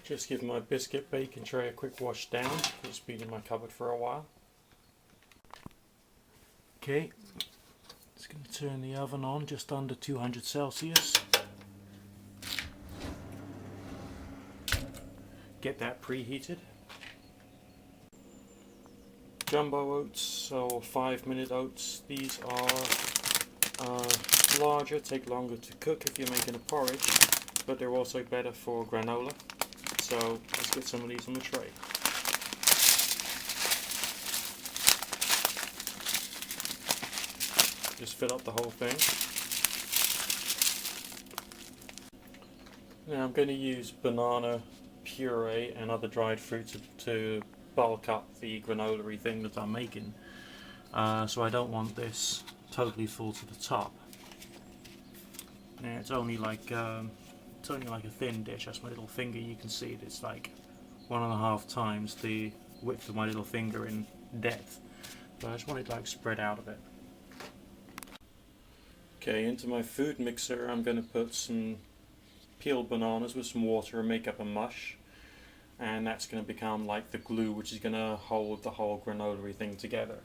Just give my biscuit baking tray a quick wash down. It's been in my cupboard for a while. Okay, just going to turn the oven on just under 200 Celsius. Get that preheated. Jumbo oats, or 5-minute oats. These are larger, take longer to cook if you're making a porridge, but they're also better for granola. So let's get some of these on the tray. Just fill up the whole thing. Now I'm going to use banana puree and other dried fruits to bulk up the granola-y thing that I'm making. So I don't want this totally full to the top. Now it's only like a thin dish. That's my little finger. You can see it's like 1.5 times the width of my little finger in depth. But I just want it like spread out a bit. Okay, into my food mixer I'm going to put some peeled bananas with some water and make up a mush. And that's going to become like the glue which is going to hold the whole granola-y thing together.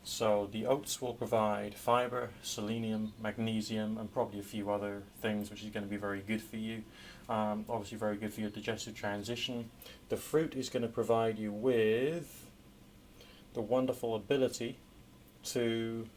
So the oats will provide fiber, selenium, magnesium, and probably a few other things which is going to be very good for you. Obviously very good for your digestive transition. The fruit is going to provide you with the wonderful ability to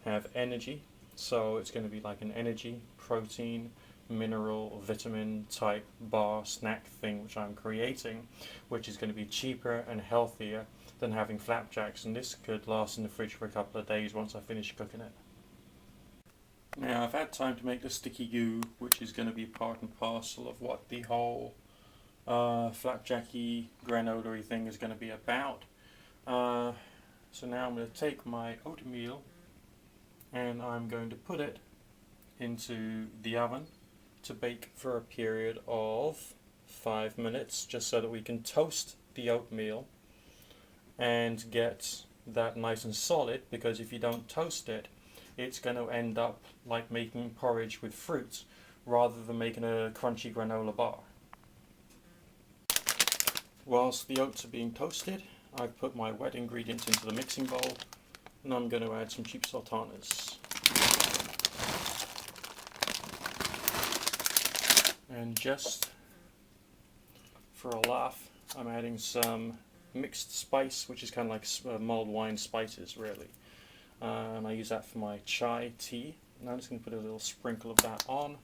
have energy. So it's going to be like an energy, protein, mineral, vitamin type bar snack thing which I'm creating, which is going to be cheaper and healthier than having flapjacks, and this could last in the fridge for a couple of days once I finish cooking it. Now I've had time to make the sticky goo, which is going to be part and parcel of what the whole flapjacky granola-y thing is going to be about. So now I'm going to take my oatmeal and I'm going to put it into the oven to bake for a period of 5 minutes, just so that we can toast the oatmeal and get that nice and solid, because if you don't toast it, it's going to end up like making porridge with fruit rather than making a crunchy granola bar. Whilst the oats are being toasted, I've put my wet ingredients into the mixing bowl and I'm going to add some cheap sultanas. And just for a laugh, I'm adding some mixed spice, which is kind of like mulled wine spices really. And I use that for my chai tea. And I'm just going to put a little sprinkle of that on,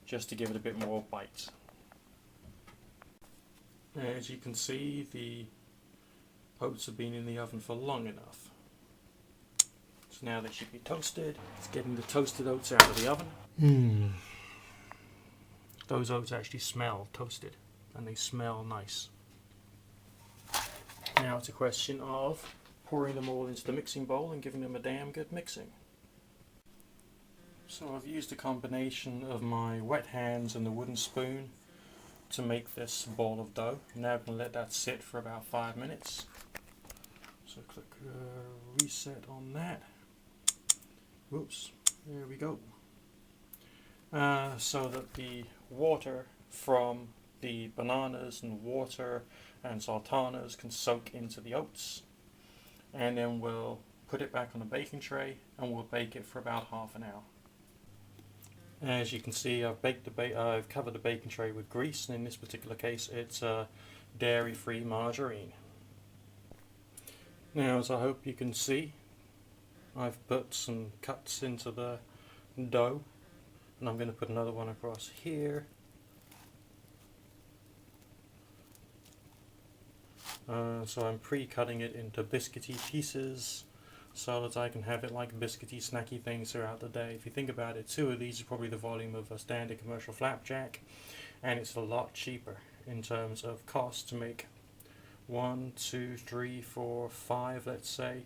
just to give it a bit more bite. As you can see, the oats have been in the oven for long enough. So now they should be toasted. It's getting the toasted oats out of the oven. Those oats actually smell toasted, and they smell nice. Now it's a question of pouring them all into the mixing bowl and giving them a damn good mixing. So I've used a combination of my wet hands and the wooden spoon to make this ball of dough. Now I'm going to let that sit for about 5 minutes. So click reset on that. Whoops, there we go. So that the water from the bananas and water and sultanas can soak into the oats, and then we'll put it back on a baking tray and we'll bake it for about half an hour. As you can see, I've covered the baking tray with grease, and in this particular case it's dairy-free margarine. Now, as I hope you can see, I've put some cuts into the dough, and I'm going to put another one across here. So I'm pre-cutting it into biscuity pieces so that I can have it like biscuity snacky things throughout the day. If you think about it, 2 of these are probably the volume of a standard commercial flapjack, and it's a lot cheaper in terms of cost to make 1, 2, 3, 4, 5, let's say,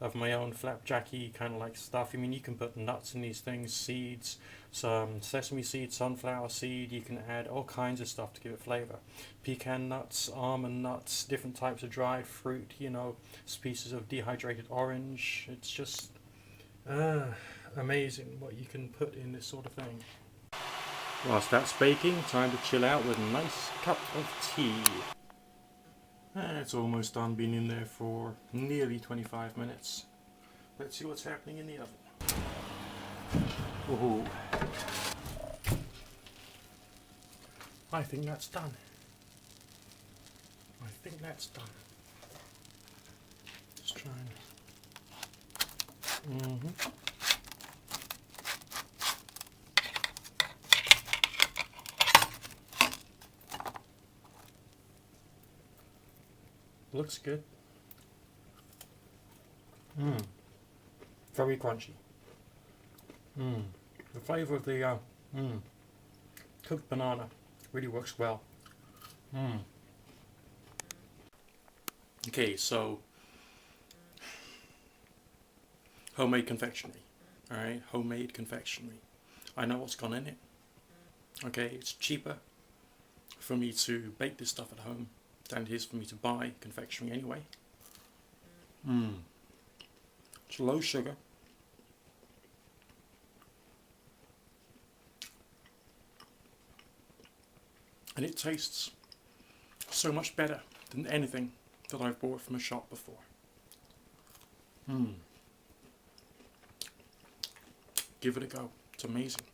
of my own flapjacky kind of like stuff. I mean, you can put nuts in these things, seeds, some sesame seed, sunflower seed. You can add all kinds of stuff to give it flavor. Pecan nuts, almond nuts, different types of dried fruit, you know, pieces of dehydrated orange. It's just amazing what you can put in this sort of thing. Whilst that's baking, time to chill out with a nice cup of tea. It's almost done, been in there for nearly 25 minutes. Let's see what's happening in the oven. Ooh. I think that's done. I think that's done. Just try and... Looks good. Very crunchy. The flavour of the cooked banana really works well. Okay, so homemade confectionery. Alright, homemade confectionery. I know what's gone in it. Okay, it's cheaper for me to bake this stuff at home than it is for me to buy confectionery anyway. It's low sugar. And it tastes so much better than anything that I've bought from a shop before. Give it a go. It's amazing.